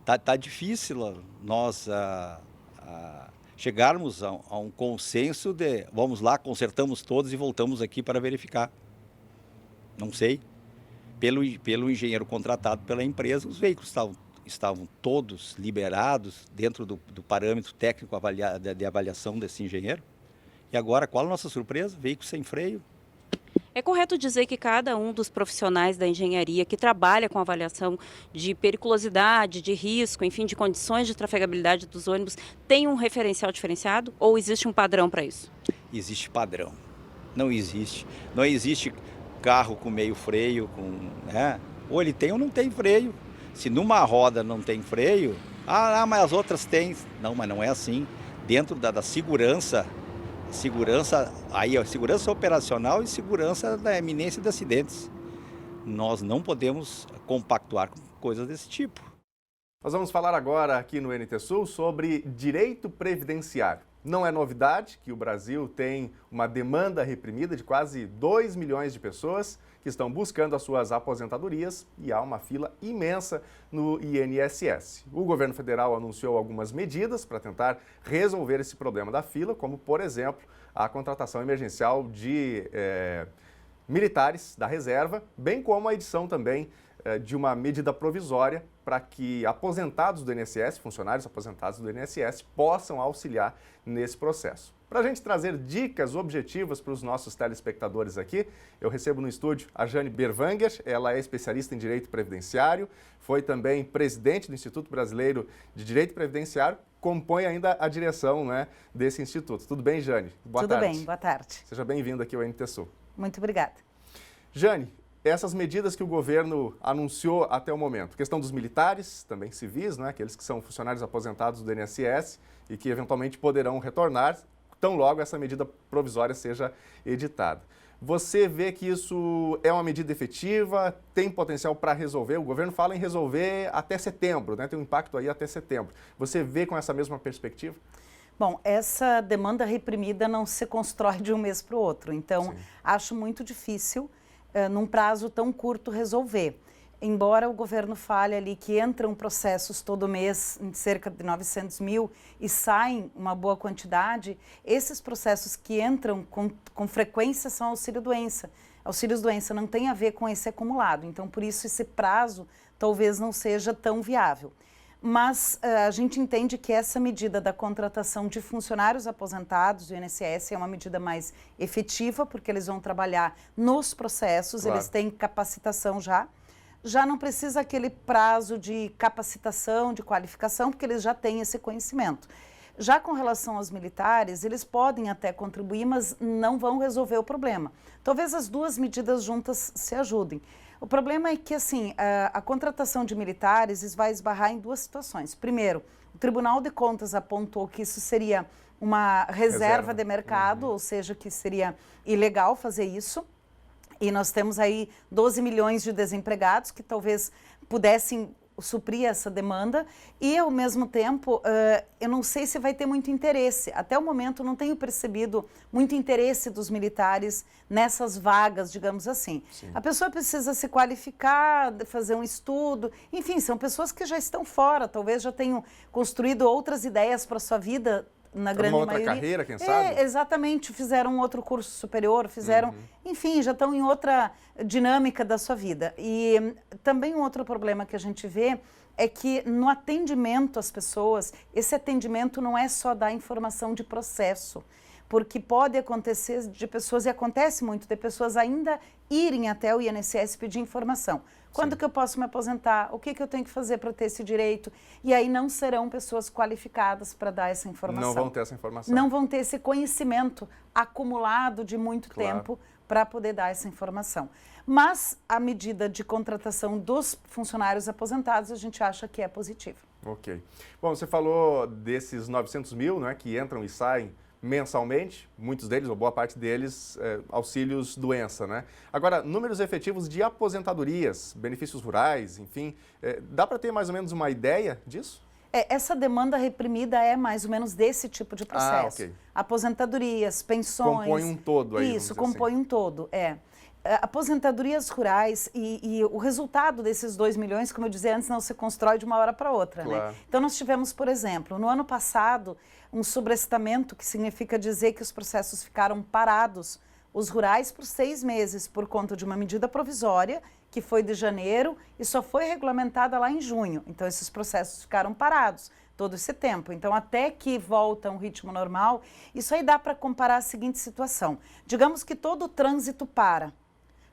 tá difícil nós chegarmos a um consenso de vamos lá, consertamos todos e voltamos aqui para verificar. Não sei. Pelo engenheiro contratado pela empresa, os veículos estavam todos liberados dentro do parâmetro técnico de avaliação desse engenheiro. E agora, qual a nossa surpresa? Veículo sem freio. É correto dizer que cada um dos profissionais da engenharia que trabalha com avaliação de periculosidade, de risco, enfim, de condições de trafegabilidade dos ônibus, tem um referencial diferenciado ou existe um padrão para isso? Existe padrão. Não existe carro com meio freio, né? Ou ele tem ou não tem freio. Se numa roda não tem freio, mas as outras têm. Não, mas não é assim. Dentro da segurança, aí a segurança operacional e segurança da iminência de acidentes. Nós não podemos compactuar com coisas desse tipo. Nós vamos falar agora aqui no NT Sul sobre direito previdenciário. Não é novidade que o Brasil tem uma demanda reprimida de quase 2 milhões de pessoas que estão buscando as suas aposentadorias e há uma fila imensa no INSS. O governo federal anunciou algumas medidas para tentar resolver esse problema da fila, como, por exemplo, a contratação emergencial de militares da reserva, bem como a edição também de uma medida provisória para que aposentados do INSS, funcionários aposentados do INSS, possam auxiliar nesse processo. Para a gente trazer dicas objetivas para os nossos telespectadores aqui, eu recebo no estúdio a Jane Berwanger, ela é especialista em Direito Previdenciário, foi também presidente do Instituto Brasileiro de Direito Previdenciário, compõe ainda a direção, né, desse instituto. Tudo bem, Jane? Boa tarde. Tudo bem, boa tarde. Seja bem-vinda aqui ao NT Sul. Muito obrigada. Jane, essas medidas que o governo anunciou até o momento, questão dos militares, também civis, né, aqueles que são funcionários aposentados do INSS e que eventualmente poderão retornar, tão logo essa medida provisória seja editada. Você vê que isso é uma medida efetiva, tem potencial para resolver? O governo fala em resolver até setembro, né, tem um impacto aí até setembro. Você vê com essa mesma perspectiva? Bom, essa demanda reprimida não se constrói de um mês para o outro, então sim, acho muito difícil num prazo tão curto resolver. Embora o governo fale ali que entram processos todo mês, em cerca de 900 mil, e saem uma boa quantidade, esses processos que entram com frequência são auxílio-doença. Auxílios-doença não tem a ver com esse acumulado, então por isso esse prazo talvez não seja tão viável. Mas a gente entende que essa medida da contratação de funcionários aposentados do INSS é uma medida mais efetiva, porque eles vão trabalhar nos processos, claro, eles têm capacitação já. Já não precisa aquele prazo de capacitação, de qualificação, porque eles já têm esse conhecimento. Já com relação aos militares, eles podem até contribuir, mas não vão resolver o problema. Talvez as duas medidas juntas se ajudem. O problema é que, assim, a contratação de militares vai esbarrar em duas situações. Primeiro, o Tribunal de Contas apontou que isso seria uma reserva de mercado, ou seja, que seria ilegal fazer isso. E nós temos aí 12 milhões de desempregados que talvez pudessem suprir essa demanda e, ao mesmo tempo, eu não sei se vai ter muito interesse. Até o momento, não tenho percebido muito interesse dos militares nessas vagas, digamos assim. Sim. A pessoa precisa se qualificar, fazer um estudo, enfim, são pessoas que já estão fora, talvez já tenham construído outras ideias para a sua vida, na grande maioria. Uma outra carreira, quem sabe? Exatamente, fizeram um outro curso superior, fizeram, enfim, já estão em outra dinâmica da sua vida. E também um outro problema que a gente vê é que no atendimento às pessoas, esse atendimento não é só dar informação de processo, porque pode acontecer de pessoas, e acontece muito, de pessoas ainda irem até o INSS pedir informação. Quando que eu posso me aposentar? O que eu tenho que fazer para ter esse direito? E aí não serão pessoas qualificadas para dar essa informação. Não vão ter essa informação. Não vão ter esse conhecimento acumulado de muito tempo para poder dar essa informação. Mas a medida de contratação dos funcionários aposentados, a gente acha que é positiva. Ok. Bom, você falou desses 900 mil, né, que entram e saem mensalmente, muitos deles, ou boa parte deles, auxílios doença, né? Agora, números efetivos de aposentadorias, benefícios rurais, enfim, dá para ter mais ou menos uma ideia disso? Essa demanda reprimida é mais ou menos desse tipo de processo. Ok. Aposentadorias, pensões... Compõe um todo aí, Isso, compõe um todo, aposentadorias rurais e o resultado desses 2 milhões, como eu dizia antes, não se constrói de uma hora para outra, claro, né? Então nós tivemos, por exemplo, no ano passado, um sobrestamento, que significa dizer que os processos ficaram parados, os rurais, por 6 meses, por conta de uma medida provisória, que foi de janeiro e só foi regulamentada lá em junho. Então esses processos ficaram parados todo esse tempo. Então, até que volta a um ritmo normal, isso aí dá para comparar a seguinte situação. Digamos que todo o trânsito para.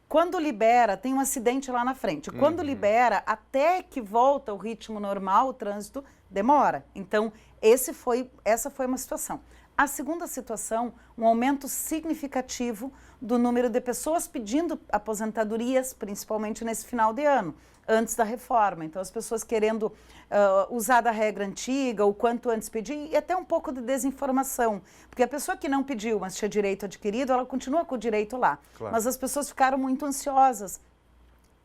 Quando libera, tem um acidente lá na frente. Quando libera, até que volta ao ritmo normal, o trânsito demora. Então, essa foi uma situação. A segunda situação, um aumento significativo do número de pessoas pedindo aposentadorias, principalmente nesse final de ano, antes da reforma. Então, as pessoas querendo usar da regra antiga, o quanto antes pedir, e até um pouco de desinformação. Porque a pessoa que não pediu, mas tinha direito adquirido, ela continua com o direito lá. Claro. Mas as pessoas ficaram muito ansiosas,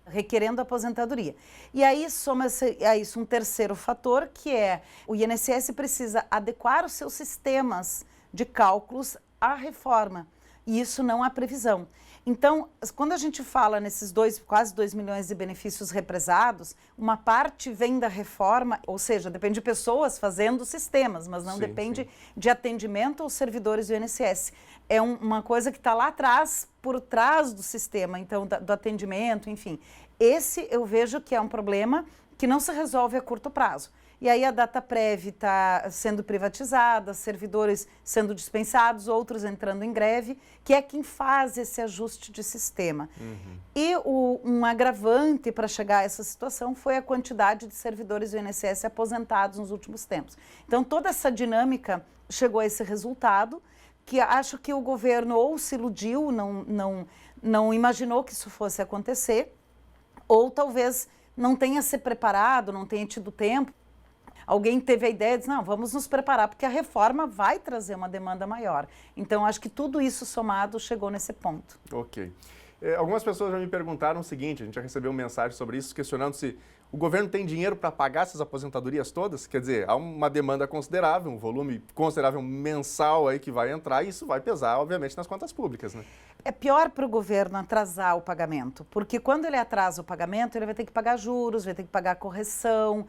requerendo aposentadoria. E aí soma-se a isso um terceiro fator, que é o INSS precisa adequar os seus sistemas de cálculos à reforma. E isso não há previsão. Então, quando a gente fala nesses quase 2 milhões de benefícios represados, uma parte vem da reforma, ou seja, depende de pessoas fazendo sistemas, mas não depende de atendimento aos servidores do INSS. É uma coisa que está lá atrás, por trás do sistema, então, do atendimento, enfim. Esse eu vejo que é um problema que não se resolve a curto prazo. E aí a Dataprev está sendo privatizada, servidores sendo dispensados, outros entrando em greve, que é quem faz esse ajuste de sistema. E um agravante para chegar a essa situação foi a quantidade de servidores do INSS aposentados nos últimos tempos. Então toda essa dinâmica chegou a esse resultado, que acho que o governo ou se iludiu, não imaginou que isso fosse acontecer, ou talvez não tenha se preparado, não tenha tido tempo. Alguém teve a ideia de, não, vamos nos preparar, porque a reforma vai trazer uma demanda maior. Então, acho que tudo isso somado chegou nesse ponto. Ok. Algumas pessoas já me perguntaram o seguinte, a gente já recebeu uma mensagem sobre isso, questionando se o governo tem dinheiro para pagar essas aposentadorias todas? Quer dizer, há uma demanda considerável, um volume considerável mensal aí que vai entrar, e isso vai pesar, obviamente, nas contas públicas, né? É pior para o governo atrasar o pagamento, porque quando ele atrasa o pagamento, ele vai ter que pagar juros, vai ter que pagar correção,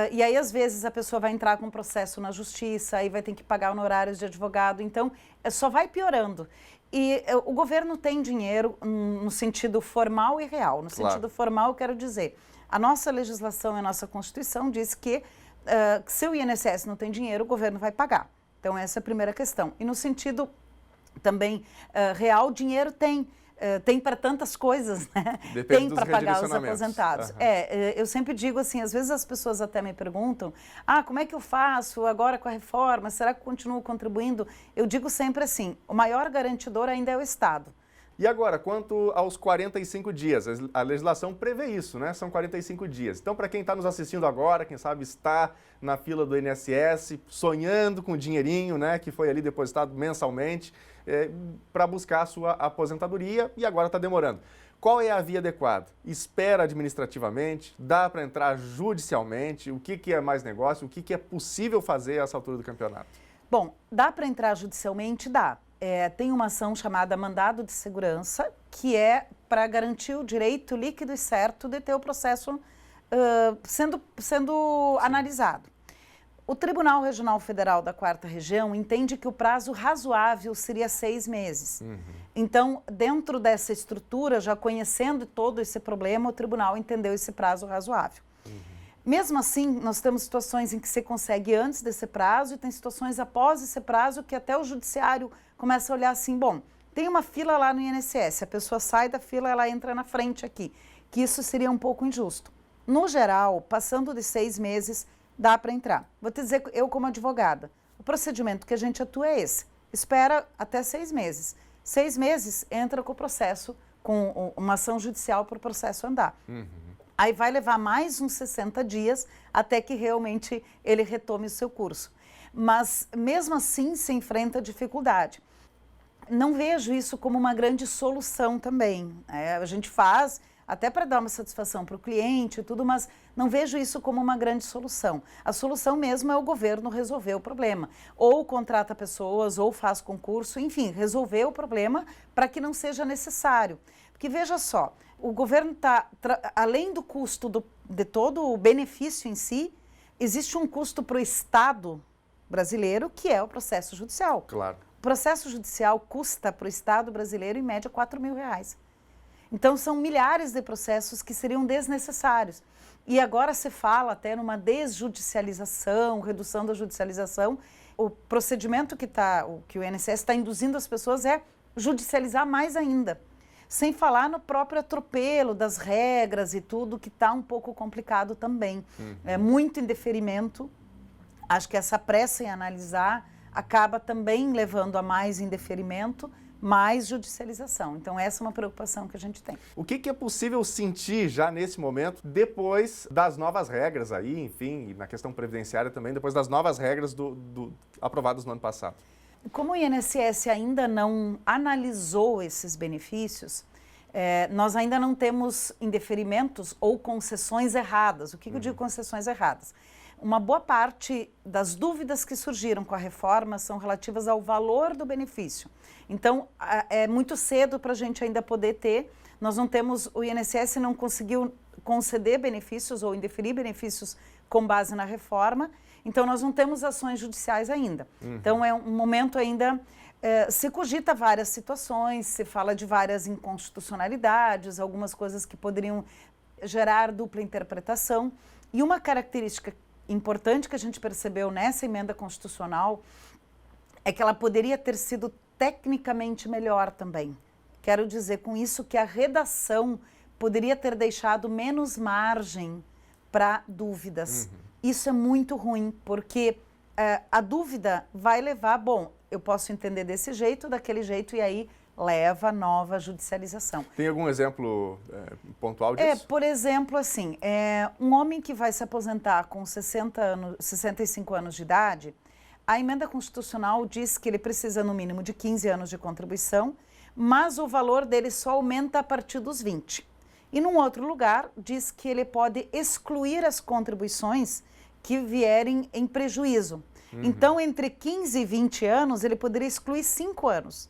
e aí às vezes a pessoa vai entrar com um processo na justiça, aí vai ter que pagar honorários de advogado, então só vai piorando. E o governo tem dinheiro no sentido formal e real. No sentido formal, eu quero dizer, a nossa legislação e a nossa Constituição diz que se o INSS não tem dinheiro, o governo vai pagar. Então essa é a primeira questão. E no sentido também real, dinheiro tem para tantas coisas, né? Tem para pagar os aposentados. Eu sempre digo assim, às vezes as pessoas até me perguntam, como é que eu faço agora com a reforma, será que eu continuo contribuindo? Eu digo sempre assim, o maior garantidor ainda é o Estado. E agora, quanto aos 45 dias, a legislação prevê isso, né? São 45 dias. Então, para quem está nos assistindo agora, quem sabe está na fila do INSS, sonhando com o dinheirinho, né, que foi ali depositado mensalmente, para buscar a sua aposentadoria e agora está demorando. Qual é a via adequada? Espera administrativamente? Dá para entrar judicialmente? O que é mais negócio? O que é possível fazer a essa altura do campeonato? Bom, dá para entrar judicialmente? Dá. Tem uma ação chamada mandado de segurança, que é para garantir o direito líquido e certo de ter o processo sendo analisado. O Tribunal Regional Federal da 4ª Região entende que o prazo razoável seria 6 meses. Então, dentro dessa estrutura, já conhecendo todo esse problema, o tribunal entendeu esse prazo razoável. Mesmo assim, nós temos situações em que se consegue antes desse prazo e tem situações após esse prazo que até o judiciário começa a olhar assim, bom, tem uma fila lá no INSS, a pessoa sai da fila, ela entra na frente aqui, que isso seria um pouco injusto. No geral, passando de 6 meses, dá para entrar. Vou te dizer, eu como advogada, o procedimento que a gente atua é esse, espera até 6 meses. 6 meses, entra com o processo, com uma ação judicial para o processo andar. Aí vai levar mais uns 60 dias até que realmente ele retome o seu curso. mas mesmo assim se enfrenta dificuldade. Não vejo isso como uma grande solução também. A gente faz até para dar uma satisfação para o cliente e tudo, mas não vejo isso como uma grande solução. A solução mesmo é o governo resolver o problema. Ou contrata pessoas, ou faz concurso, enfim, resolver o problema para que não seja necessário. Porque veja só, o governo está, além do custo de todo o benefício em si, existe um custo para o Estado brasileiro, que é o processo judicial. Claro. O processo judicial custa para o Estado brasileiro, em média, R$4.000. Então, são milhares de processos que seriam desnecessários. E agora se fala até numa desjudicialização, redução da judicialização. O procedimento que o INSS está induzindo as pessoas é judicializar mais ainda. Sem falar no próprio atropelo das regras e tudo, que está um pouco complicado também. É muito indeferimento. Acho que essa pressa em analisar acaba também levando a mais indeferimento, mais judicialização. Então, essa é uma preocupação que a gente tem. O que é possível sentir já nesse momento, depois das novas regras aí, enfim, na questão previdenciária também, depois das novas regras aprovadas no ano passado? Como o INSS ainda não analisou esses benefícios, nós ainda não temos indeferimentos ou concessões erradas. O que eu digo concessões erradas? Uma boa parte das dúvidas que surgiram com a reforma são relativas ao valor do benefício. Então, é muito cedo para a gente ainda poder ter. Nós não temos, o INSS não conseguiu conceder benefícios ou indeferir benefícios com base na reforma. Então, nós não temos ações judiciais ainda. Então, é um momento ainda, se cogita várias situações, se fala de várias inconstitucionalidades, algumas coisas que poderiam gerar dupla interpretação. E uma característica importante que a gente percebeu nessa emenda constitucional é que ela poderia ter sido tecnicamente melhor também. Quero dizer com isso que a redação poderia ter deixado menos margem para dúvidas. Isso é muito ruim, porque a dúvida vai levar, bom, eu posso entender desse jeito, daquele jeito, e aí leva a nova judicialização. Tem algum exemplo pontual disso? Por exemplo, assim, um homem que vai se aposentar com 65 anos de idade, a emenda constitucional diz que ele precisa no mínimo de 15 anos de contribuição, mas o valor dele só aumenta a partir dos 20. E num outro lugar, diz que ele pode excluir as contribuições que vierem em prejuízo. Então, entre 15 e 20 anos, ele poderia excluir 5 anos.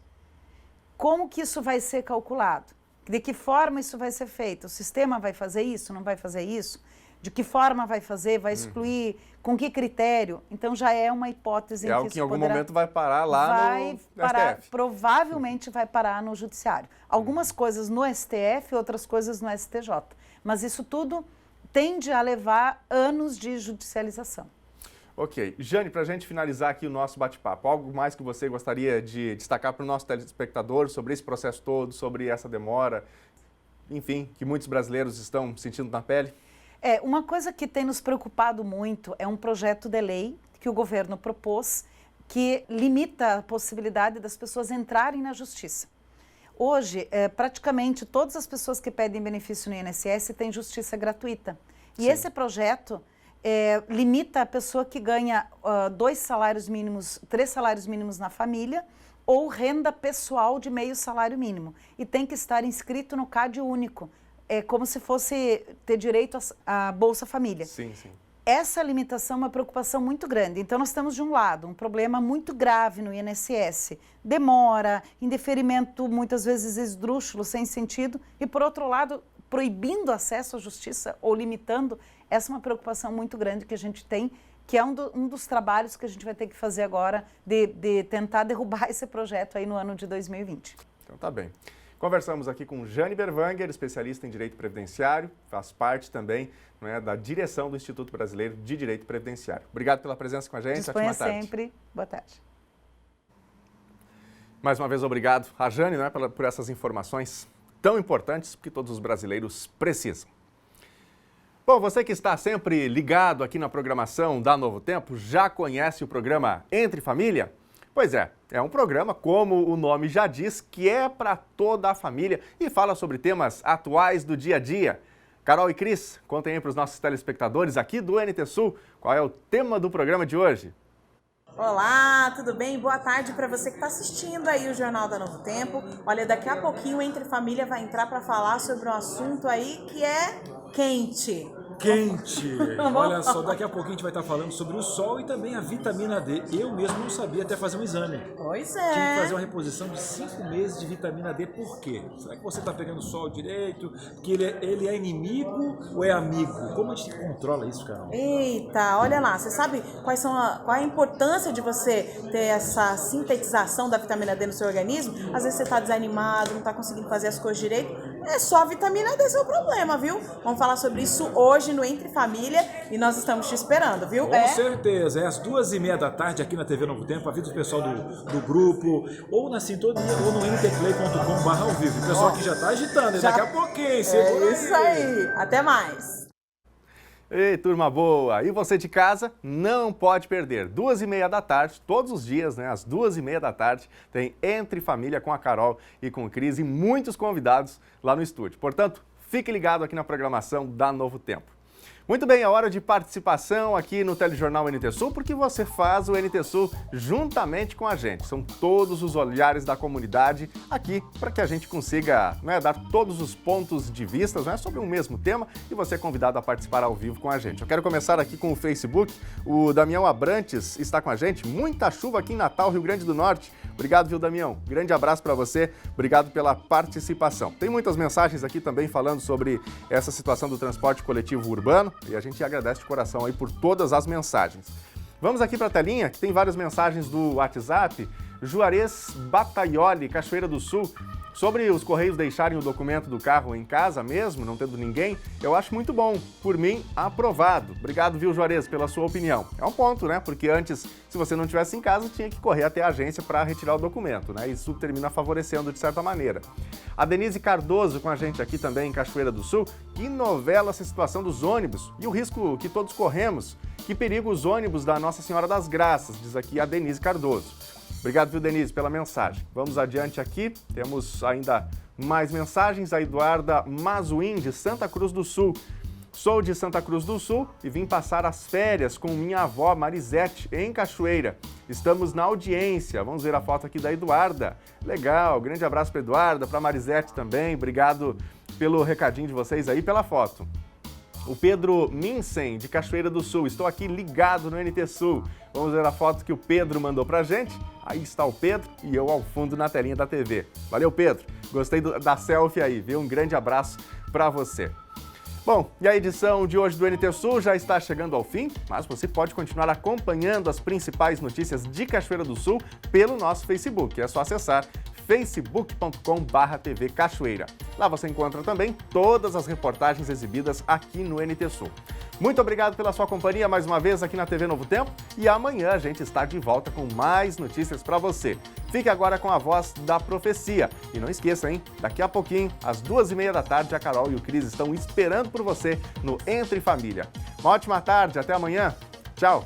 Como que isso vai ser calculado? De que forma isso vai ser feito? O sistema vai fazer isso? Não vai fazer isso? De que forma vai fazer? Vai excluir? Com que critério? Então já é uma hipótese em que em algum momento vai parar lá no STF. Provavelmente vai parar no Judiciário. Algumas coisas no STF, outras coisas no STJ. Mas isso tudo tende a levar anos de judicialização. Ok. Jane, para a gente finalizar aqui o nosso bate-papo, algo mais que você gostaria de destacar para o nosso telespectador sobre esse processo todo, sobre essa demora, enfim, que muitos brasileiros estão sentindo na pele? Uma coisa que tem nos preocupado muito é um projeto de lei que o governo propôs que limita a possibilidade das pessoas entrarem na justiça. Hoje, praticamente todas as pessoas que pedem benefício no INSS têm justiça gratuita. E esse projeto limita a pessoa que ganha 2 salários mínimos, 3 salários mínimos na família ou renda pessoal de meio salário mínimo. E tem que estar inscrito no CAD único. É como se fosse ter direito à Bolsa Família. Sim, sim. Essa limitação é uma preocupação muito grande. Então, nós temos, de um lado, um problema muito grave no INSS. Demora, indeferimento, muitas vezes esdrúxulo, sem sentido. E, por outro lado, proibindo acesso à justiça ou limitando. Essa é uma preocupação muito grande que a gente tem, que é um dos trabalhos que a gente vai ter que fazer agora, de tentar derrubar esse projeto aí no ano de 2020. Então, tá bem. Conversamos aqui com Jane Berwanger, especialista em Direito Previdenciário, faz parte também da direção do Instituto Brasileiro de Direito Previdenciário. Obrigado pela presença com a gente. Disponha sempre. Boa tarde. Mais uma vez, obrigado a Jane por essas informações tão importantes que todos os brasileiros precisam. Bom, você que está sempre ligado aqui na programação da Novo Tempo, já conhece o programa Entre Família? Pois é um programa, como o nome já diz, que é para toda a família e fala sobre temas atuais do dia a dia. Carol e Cris, contem aí para os nossos telespectadores aqui do NT Sul qual é o tema do programa de hoje. Olá, tudo bem? Boa tarde para você que está assistindo aí o Jornal da Novo Tempo. Olha, daqui a pouquinho o Entre Família vai entrar para falar sobre um assunto aí que é quente. Quente! Olha só, daqui a pouquinho a gente vai estar falando sobre o sol e também a vitamina D. Eu mesmo não sabia até fazer um exame. Pois é. Tive que fazer uma reposição de 5 meses de vitamina D. Por quê? Será que você está pegando o sol direito? Que ele é inimigo ou é amigo? Como a gente controla isso, Carol? Eita, olha lá, você sabe qual é a importância de você ter essa sintetização da vitamina D no seu organismo? Às vezes você está desanimado, não está conseguindo fazer as coisas direito. É só a vitamina D seu problema, viu? Vamos falar sobre isso hoje no Entre Família e nós estamos te esperando, viu? Com certeza, é às 2h30 da tarde aqui na TV Novo Tempo. Avisa o pessoal do grupo, ou na sintonia, ou no ntplay.com/ao vivo. O pessoal aqui já tá agitando, daqui a pouquinho, segura É isso aí, até mais. Ei, turma boa! E você de casa não pode perder. 2h30 da tarde, todos os dias, né? Às 2h30 da tarde, tem Entre Família com a Carol e com o Cris e muitos convidados lá no estúdio. Portanto, fique ligado aqui na programação da Novo Tempo. Muito bem, é hora de participação aqui no Telejornal NT Sul, porque você faz o NT Sul juntamente com a gente. São todos os olhares da comunidade aqui para que a gente consiga, né, dar todos os pontos de vista, né, sobre um mesmo tema e você é convidado a participar ao vivo com a gente. Eu quero começar aqui com o Facebook. O Damião Abrantes está com a gente. Muita chuva aqui em Natal, Rio Grande do Norte. Obrigado, viu, Damião? Grande abraço para você. Obrigado pela participação. Tem muitas mensagens aqui também falando sobre essa situação do transporte coletivo urbano. E a gente agradece de coração aí por todas as mensagens. Vamos aqui para a telinha, que tem várias mensagens do WhatsApp. Juarez Bataioli, Cachoeira do Sul. Sobre os Correios deixarem o documento do carro em casa mesmo, não tendo ninguém, eu acho muito bom. Por mim, aprovado. Obrigado, viu, Juarez, pela sua opinião. É um ponto, né? Porque antes, se você não estivesse em casa, tinha que correr até a agência para retirar o documento, né? Isso termina favorecendo de certa maneira. A Denise Cardoso com a gente aqui também em Cachoeira do Sul. Que novela essa situação dos ônibus e o risco que todos corremos. Que perigo os ônibus da Nossa Senhora das Graças, diz aqui a Denise Cardoso. Obrigado, viu, Denise, pela mensagem. Vamos adiante aqui, temos ainda mais mensagens. A Eduarda Mazuim, de Santa Cruz do Sul. Sou de Santa Cruz do Sul e vim passar as férias com minha avó Marisete, em Cachoeira. Estamos na audiência. Vamos ver a foto aqui da Eduarda. Legal, grande abraço para Eduarda, para Marisete também. Obrigado pelo recadinho de vocês aí, pela foto. O Pedro Minsen, de Cachoeira do Sul. Estou aqui ligado no NT Sul. Vamos ver a foto que o Pedro mandou pra gente. Aí está o Pedro e eu ao fundo na telinha da TV. Valeu, Pedro. Gostei da selfie aí, viu? Um grande abraço pra você. Bom, e a edição de hoje do NT Sul já está chegando ao fim, mas você pode continuar acompanhando as principais notícias de Cachoeira do Sul pelo nosso Facebook. É só acessar facebook.com/TV Cachoeira. Lá você encontra também todas as reportagens exibidas aqui no NT Sul. Muito obrigado pela sua companhia mais uma vez aqui na TV Novo Tempo e amanhã a gente está de volta com mais notícias para você. Fique agora com a Voz da Profecia. E não esqueça, hein? Daqui a pouquinho, às 2h30 da tarde, a Carol e o Cris estão esperando por você no Entre Família. Uma ótima tarde, até amanhã. Tchau!